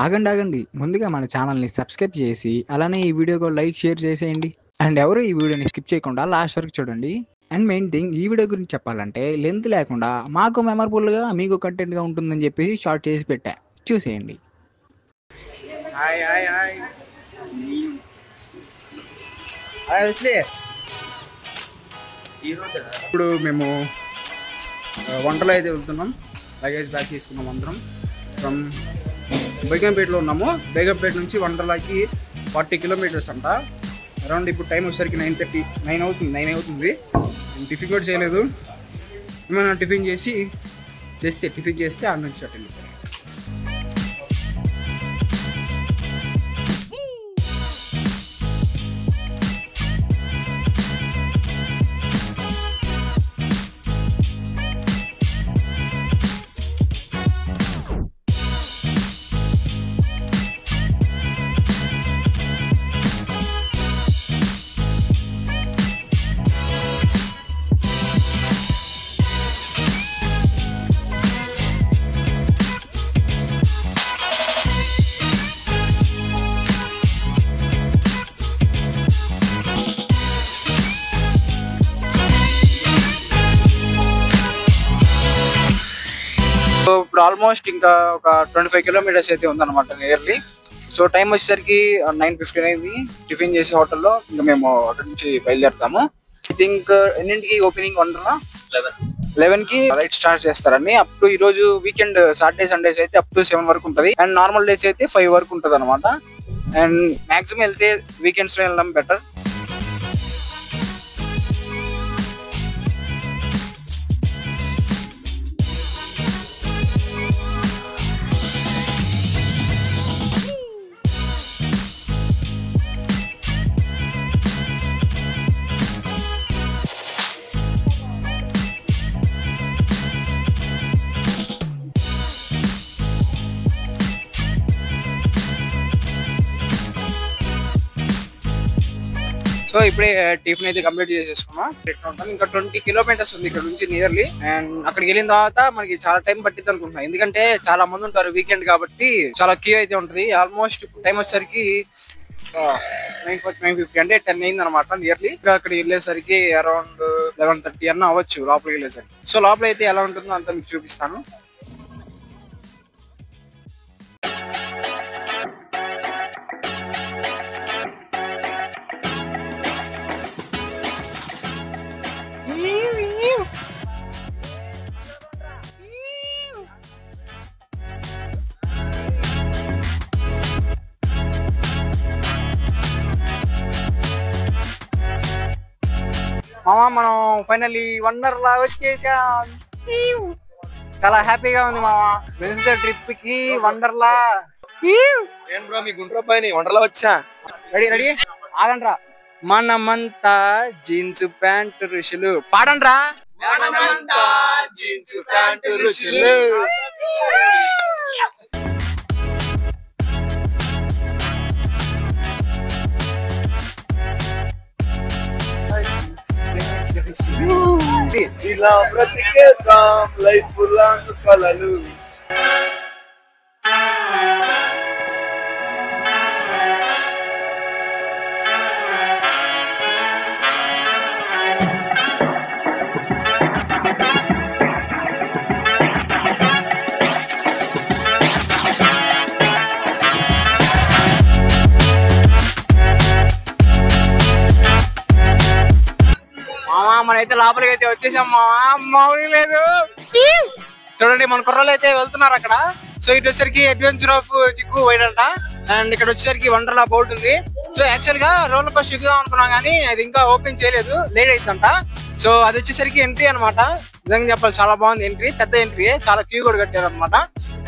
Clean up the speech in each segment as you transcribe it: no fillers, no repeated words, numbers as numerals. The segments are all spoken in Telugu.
ఆగండి ఆగండి. ముందుగా మన ఛానల్‌ని సబ్స్క్రైబ్ చేసి, అలానే ఈ వీడియోకి ఒక లైక్, షేర్ చేసేయండి. అండ్ ఎవరు ఈ వీడియోని స్కిప్ చేయకుండా లాస్ట్ వరకు చూడండి. అండ్ మెయిన్ థింగ్ ఈ వీడియో గురించి చెప్పాలంటే లెంత్ లేకుండా మాకు మెమరబుల్‌గా, మీకు కంటెంట్‌గా ఉంటుందని చెప్పేసి షార్ట్ చేసి పెట్టా. చూసేయండి. Hi hi hi hi Wesley. ఇప్పుడు మేము వంటలో అయితే వెళ్తున్నాం. లగేజ్ బ్యాగ్ తీసుకున్నాం అందరం. ఫ్రమ్ బేగంపేటలో ఉన్నాము. బేగంపేట నుంచి వండర్లాకి 40 కిలోమీటర్స్ అంట. అరౌండ్ ఇప్పుడు టైం వచ్చేసరికి 9 అవుతుంది. టిఫిన్ కూడా చేయలేదు. ఏమైనా టిఫిన్ చేస్తే ఆ నుంచి అటెండ్ అవుతాం. ఇప్పుడు ఆల్మోస్ట్ ఇంకా ఒక 25 కిలోమీటర్స్ అయితే ఉందన్నమాట నియర్లీ. సో టైం వచ్చేసరికి 9:15 అయింది. టిఫిన్ చేసి హోటల్లో ఇంకా మేము అక్కడి నుంచి బయలుదేరుతాము. ఐ థింక్ ఎన్నింటికి ఓపెనింగ్ వండరా 11కి రైట్ స్టార్ట్ చేస్తారని. అప్ టు ఈ రోజు వీకెండ్ సాటర్డే సండేస్ అయితే అప్ టు 7 వరకు ఉంటుంది. అండ్ నార్మల్ డేస్ అయితే 5 వరకు ఉంటుంది అనమాట. అండ్ మాక్సిమం వెళ్తే వీకెండ్స్ లో వెళ్ళడం బెటర్. సో ఇప్పుడే టిఫిన్ అయితే కంప్లీట్ చేసేసుకున్నాం. ఇంకా 20 కిలోమీటర్స్ ఉంది ఇక్కడ నుంచి నియర్లీ. అండ్ అక్కడికి వెళ్ళిన తర్వాత మనకి చాలా టైం పట్టింది అనుకుంటున్నాం. ఎందుకంటే చాలా మంది ఉంటారు వీకెండ్ కాబట్టి చాలా క్యూ అయితే ఉంటుంది. ఆల్మోస్ట్ టైం వచ్చేసరికి 9:50 అంటే 10 అయింది అనమాట నియర్లీ. ఇంకా అక్కడ వెళ్ళేసరికి అరౌండ్ 11:30 అన్న అవ్వచ్చు లోపలికి వెళ్ళేసరికి. సో లోపల అయితే ఎలా ఉంటుందో అంతా మీకు చూపిస్తాను. మామా మనం ఫైనల్లీ వండర్లా వచ్చేసాం. చాలా హ్యాపీగా ఉంది మామా. వెన్స్డే ట్రిప్ కి వండర్లా. నేను బ్రో మీ గుంట్రో పైన వండర్లా వచ్చా. రెడీ ఆగండ్రా. మనమంతా జీన్స్ ప్యాంటు ఋషులు పాడండ్రా. మనమంతా జీన్స్ ప్యాంటు ఋషులు. ఇలా బ్రతికేద్దాం లైఫ్ లాంగ్ కలలు. మనైతే లోపలికి అయితే వచ్చేసాం మామా. మౌని లేదు. చూడండి మన కుర్రలు అయితే వెళ్తున్నారు అక్కడ. సో ఇటు వచ్చేసరికి అడ్వెంచర్ ఆఫ్ చిక్కు వైడ్ అంట. అండ్ ఇక్కడ వచ్చేసరికి వండర్లా బోర్డు ఉంది. సో యాక్చువల్ గా రోలర్ కోస్టర్ ఎక్కుదాం అనుకున్నాం కానీ అది ఇంకా ఓపెన్ చేయలేదు, లేట్ అవుతుందంట. సో అది వచ్చేసరికి ఎంట్రీ అనమాట. నిజంగా చెప్పాలి చాలా బాగుంది ఎంట్రీ, పెద్ద ఎంట్రీ, చాలా క్యూ కూడా కట్టారు అనమాట.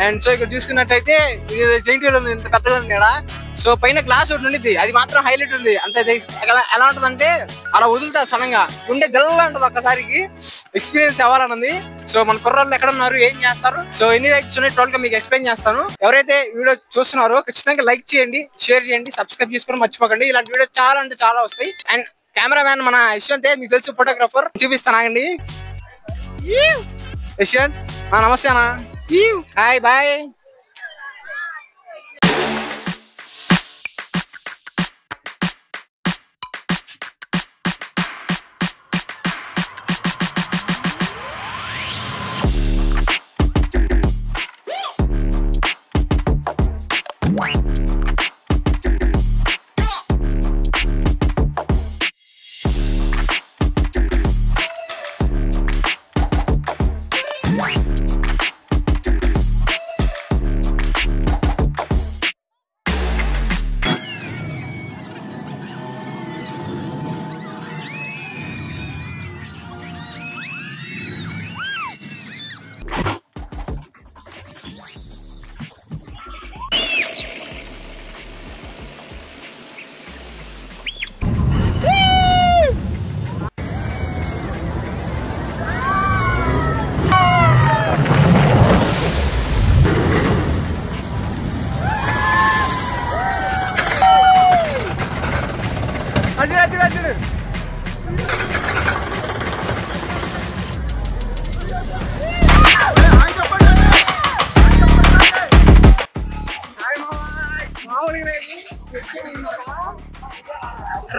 అండ్ సో ఇక్కడ చూసుకున్నట్టయితే ఇది జైంట్ వీల్ ఉంది, ఇంత పెద్దగా ఉంది ఇక్కడ. సో పైన గ్లాస్ ఒకటి ఉండిద్ది, అది మాత్రం హైలైట్ ఉంది. అంటే ఎలా ఉంటుందంటే అలా వదులుతా సడన్గా ఉండే జల్లా ఉంటుంది ఒక్కసారికి. ఎక్స్పీరియన్స్ అవ్వాలని ఉంది. సో మన కుర్రాళ్ళు ఎక్కడ ఉన్నారు, ఏం చేస్తారు, సో ఎన్ని రైట్స్ ఉన్నాయి టోటల్ గా మీకు ఎక్స్ప్లెయిన్ చేస్తాను. ఎవరైతే వీడియో చూస్తున్నారో ఖచ్చితంగా లైక్ చేయండి, షేర్ చేయండి, సబ్స్క్రైబ్ చేసుకొని మర్చిపోకండి. ఇలాంటి వీడియో చాలా అంటే చాలా వస్తాయి. అండ్ కెమెరామ్యాన్ మన యశ్వంత్, మీకు తెలుసు ఫోటోగ్రాఫర్, చూపిస్తాను ఆగండి. యశ్వంత్ నమస్తే అన్న. Hi bye.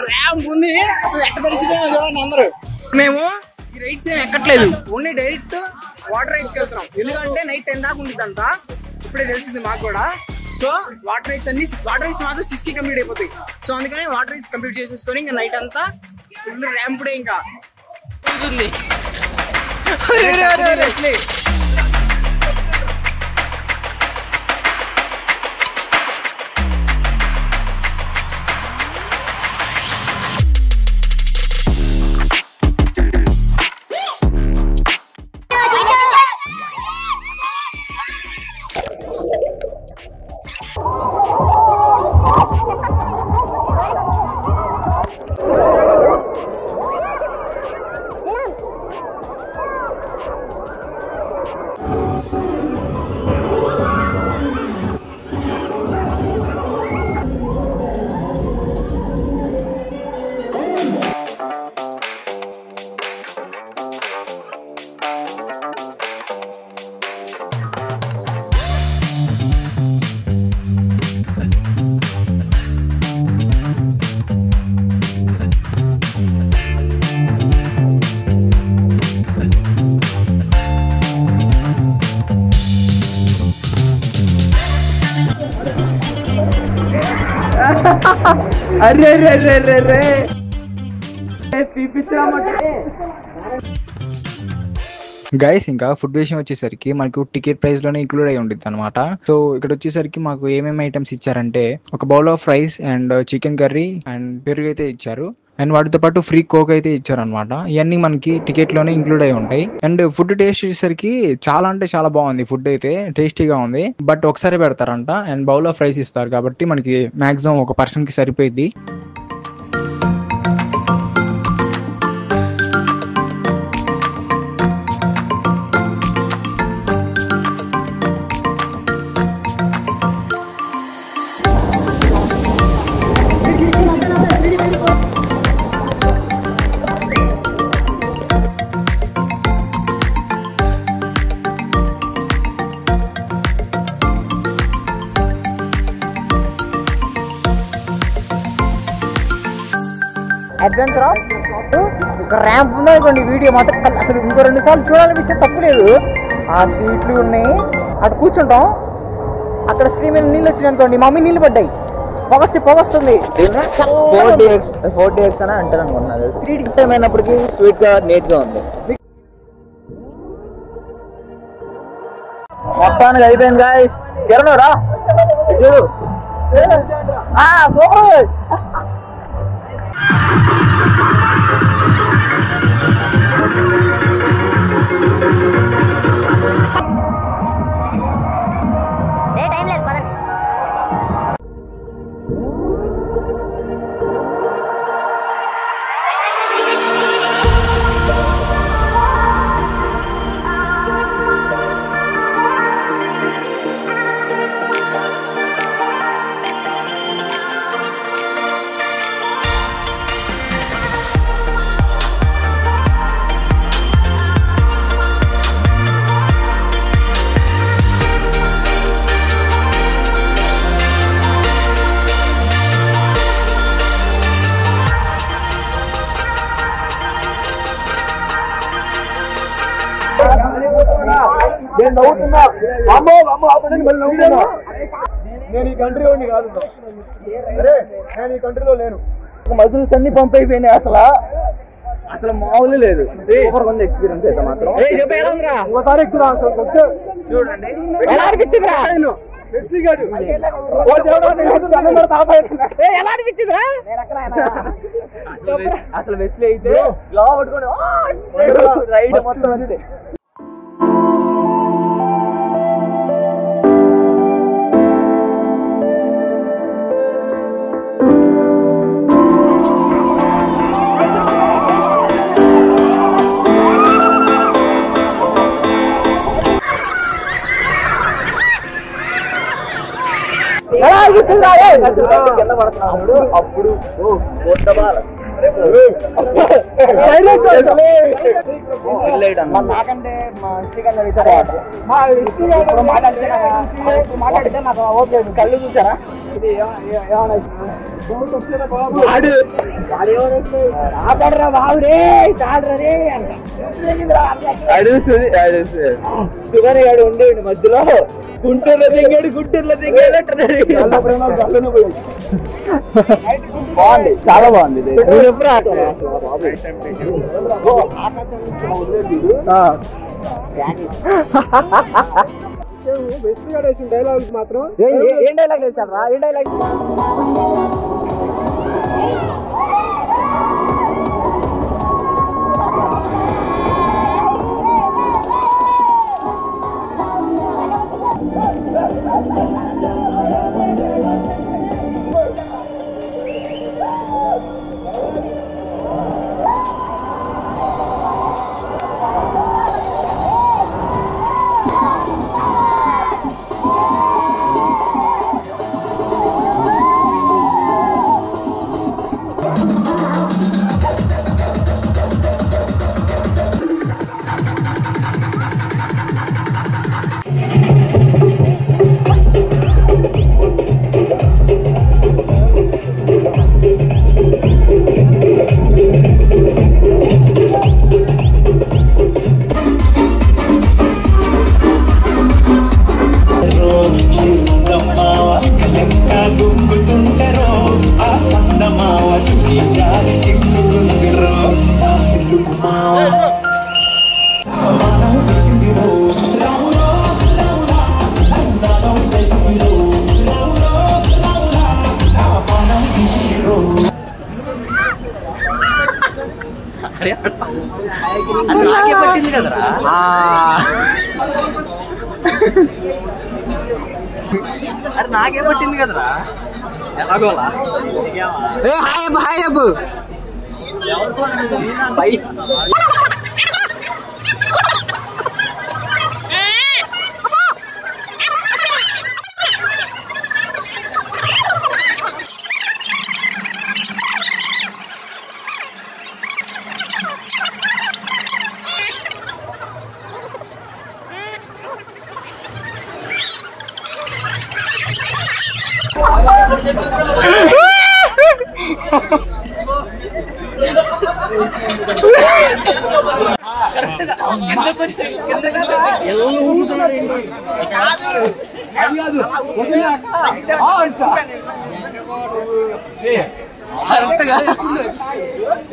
ర్యాంప్ ఉంది, అసలు ఎట్ట తడిసిపోయామో చూడండి అందరూ. మేము ఈ రైడ్స్ ఏమి ఎక్కట్లేదు, ఓన్లీ డైరెక్ట్ వాటర్ రైడ్స్కి వెళ్తున్నాం. ఎందుకంటే నైట్ 10 దాకా ఉండిద్దంతా, ఇప్పుడే తెలిసింది మాకు కూడా. సో వాటర్ రైడ్స్ మాత్రం 6కి కంప్లీట్ అయిపోతాయి. సో అందుకని వాటర్ రైడ్స్ కంప్లీట్ చేసేసుకొని ఇంకా నైట్ అంతా ఫుల్ ర్యాంపుడే ఇంకా ఉంటుంది. అరే గైస్, ఇంకా ఫుడ్ విషయం వచ్చేసరికి మనకు టికెట్ ప్రైస్ లోనే ఇంక్లూడ్ అయి ఉంటుంది అనమాట. సో ఇక్కడ వచ్చేసరికి మాకు ఏమేమి ఐటమ్స్ ఇచ్చారంటే ఒక bowl of rice and chicken curry and పెరుగు అయితే ఇచ్చారు. అండ్ వాటితో పాటు ఫ్రీ కోక్ అయితే ఇచ్చారనమాట. ఇవన్నీ మనకి టికెట్ లోనే ఇంక్లూడ్ అయి ఉంటాయి. అండ్ ఫుడ్ టేస్ట్ వచ్చేసరికి చాలా అంటే చాలా బాగుంది. ఫుడ్ అయితే టేస్టీగా ఉంది, బట్ ఒకసారి పెడతారంట. అండ్ బౌల్ ఆఫ్ రైస్ ఇస్తారు కాబట్టి మనకి మాక్సిమం ఒక పర్సన్ కి సరిపోయింది. అడ్వెంచర్ ఒక ర్యాంప్ ఉందనుకోండి, వీడియో మాత్రం అసలు ఇంకో 2 సార్లు చూడాలనిపించే తప్పులేదు. ఆ సీట్లు ఉన్నాయి, అటు కూర్చుంటాం, అక్కడ స్క్రీన్ మీద నీళ్ళు వచ్చినాయి అనుకోండి, మమ్మీ నీళ్ళు పడ్డాయి, పొగొస్తుంది. 4DX అని అంటారు అనుకున్నాను. 3D టైం అయినప్పటికీ స్వీట్ గా నీట్ గా ఉంది. మొత్తానికి అయిపోయింది గాయ్స్. కిరణురా చూడు, సూపర్. టైం లేదు పదండి. నేను నవ్వుతున్నా, అమ్మో ఆపడానికి మళ్ళీ నవ్వుతున్నా. నేను ఈ కంట్రీ వాడిని కాదు, అరే నేను ఈ కంట్రీలో లేను. మజిల్స్ అన్ని పంప్ అయిపోయినాయి. అసలు మామూలు లేదు. సూపర్ ఉంది ఎక్స్పీరియన్స్ అయితే మాత్రం. ఒకసారి ఎక్కువ చూడండి అసలు వెస్లీ అయితే లా పట్టుకొని రైడ్ మొత్తం అంతే. కింద పడుతున్నాడు అప్పుడు నాకంటే మా చికెన్ మాట్లాడితే నాకు ఓకే. కళ్ళు చూసారా గాడు ఉండేది మధ్యలో గుంటూరులో దిగాడు బాగుంది, చాలా బాగుంది. డైలాగ్ మాత్రం ఏం డైలాగ్ వేసాడు రా? ఏం డైలాగ్? నాకే పట్టింది కదరా. అరే నాకే పట్టింది కదరా. ఎలాగోలా హాయ్ అబ్బు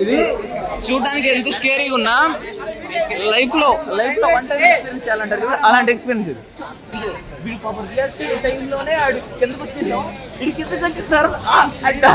ఇది చూడడానికి ఎంత స్కేరీగా ఉన్నా లైఫ్ లో వన్ టైం ఎక్స్పీరియన్స్ చేయాలంటారు కదా, అలాంటి ఎక్స్పీరియన్స్ ఇది. వీడి పాపం రియాక్ట్ టైంలోనే ఆడు కిందకు వచ్చేసాం, వీడి కిందకు వచ్చేసారు అట్లా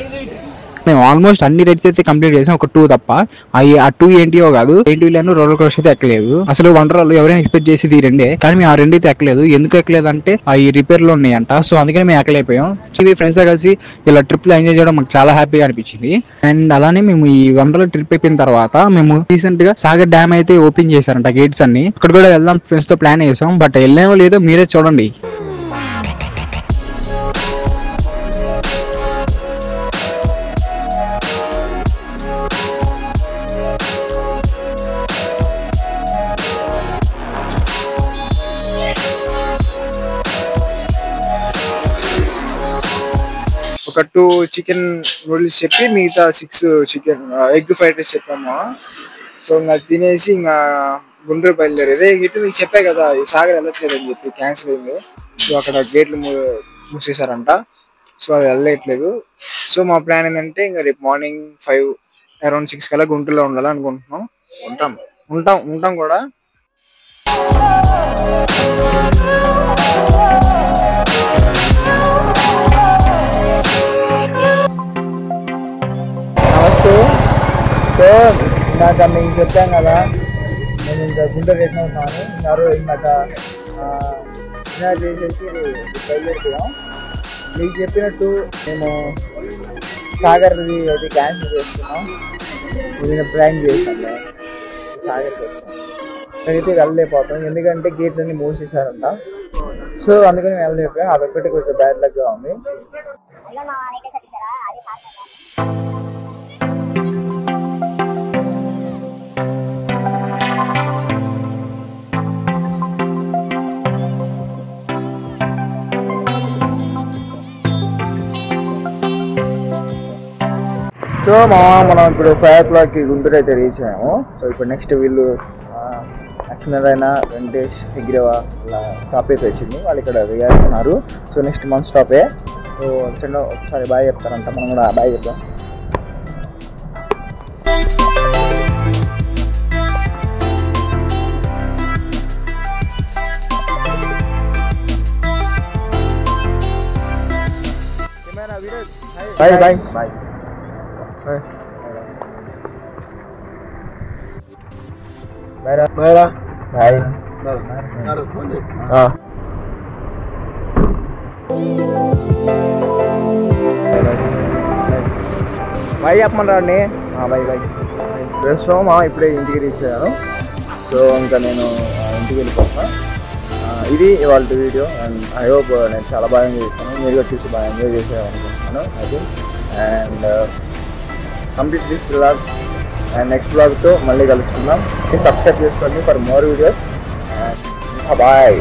ఇది. మేము ఆల్మోస్ట్ అన్ని రైడ్స్ అయితే కంప్లీట్ చేసాం, ఒక 2 తప్ప. ఆ 2 ఏంటియో కాదు, ఏంటిలను రోలర్ కోస్టర్ అయితే ఎక్కలేదు. అసలు వండర్లు ఎవరైనా ఎక్స్పెక్ట్ చేసేది 2 కానీ మేము ఆ 2 అయితే ఎక్కలేదు. ఎందుకు ఎక్కలేదు అంటే ఈ రిపేర్ లో ఉన్నాయంట, సో అందుకని మేము ఎక్కలేకపోయాం. ఇది ఫ్రెండ్స్ తో కలిసి ఇలా ట్రిప్ లో ఎంజాయ్ చేయడం మాకు చాలా హ్యాపీగా అనిపించింది. అండ్ అలానే మేము ఈ వండర్ల ట్రిప్ అయిపోయిన తర్వాత మేము రీసెంట్ గా సాగర్ డ్యామ్ అయితే ఓపెన్ చేశారంట, గేట్స్ అన్ని. అక్కడ కూడా వెళ్దాం ఫ్రెండ్స్ తో ప్లాన్ చేసాం, బట్ వెళ్ళామో లేదో మీరే చూడండి. ఒక 2 చికెన్ నూడిల్స్ చెప్పి మిగతా 6 చికెన్ ఎగ్ ఫ్రైడ్ రైస్ చెప్పాము. సో ఇంకా తినేసి ఇంకా గుంటూరు బయలుదేరేది. గిట్టు మీకు చెప్పే కదా సాగర్ వెళ్ళట్లేదు అని చెప్పి క్యాన్సిల్ అయింది. సో అక్కడ గేట్లు మూసేశారంట, సో అది వెళ్ళట్లేదు. సో మా ప్లాన్ ఏంటంటే ఇంకా రేపు మార్నింగ్ 5 అరౌండ్ 6 కల్లా గుంటూరులో ఉండాలనుకుంటున్నాం. ఉంటాం కూడా. నమస్తే. సో ఇందాక మీకు చెప్పాం కదా, నేను ఇంకా గుంటూరు రేట్న ఉన్నాను. ఇందాక చేసేసి బయలుదేరుతాం. మీకు చెప్పినట్టు మేము సాగర్ది అయితే క్యాన్సిల్ చేస్తున్నాం. నేను ప్లాన్ చేస్తాను సాగర్ చేస్తాం. నేనైతే వెళ్ళలేకపోతాం, ఎందుకంటే గేట్స్ అన్ని మూసేసారంట. సో అందుకని వెళ్ళలేకపోయాం. అదొక్కటి కొంచెం బ్యాడ్ లక్గా ఉంది. సో మనం ఇప్పుడు 5 o'clock గుంటూరు అయితే రీచ్ అయ్యాము. సో ఇప్పుడు నెక్స్ట్ వీళ్ళు లక్ష్మీనారాయణ, వెంకటేష్, హెగ్రేవా ఇలా స్టాప్ అయితే వచ్చింది. వాళ్ళు ఇక్కడ దిగేస్తున్నారు. సో నెక్స్ట్ మన స్టాపే. సో ఒకసారి బాయ్ చెప్తారంట, మనం కూడా బాయ్ చెప్తాం. Bye bye bye bye bye bye చెప్పమని రండి. Bye bye. ప్రస్తుతం ఇప్పుడే ఇంటికి రీచ్ అయ్యాను. సో ఇంకా నేను ఇంటికి వెళ్ళిపోతున్నా. ఇది ఇవాళ వీడియో. అండ్ ఐ హోప్ నేను చాలా బాగా ఎంజాయ్ చేస్తాను. మీరు కూడా చూసి బాగా ఎంజాయ్ చేసాను అనుకుంటున్నాను. అయితే and complete this vlog. And next వ్లాగ్తో మళ్ళీ కలుసుకుందాం. సబ్స్క్రైబ్ చేసుకోండి ఫర్ మోర్ వీడియోస్. బాయ్.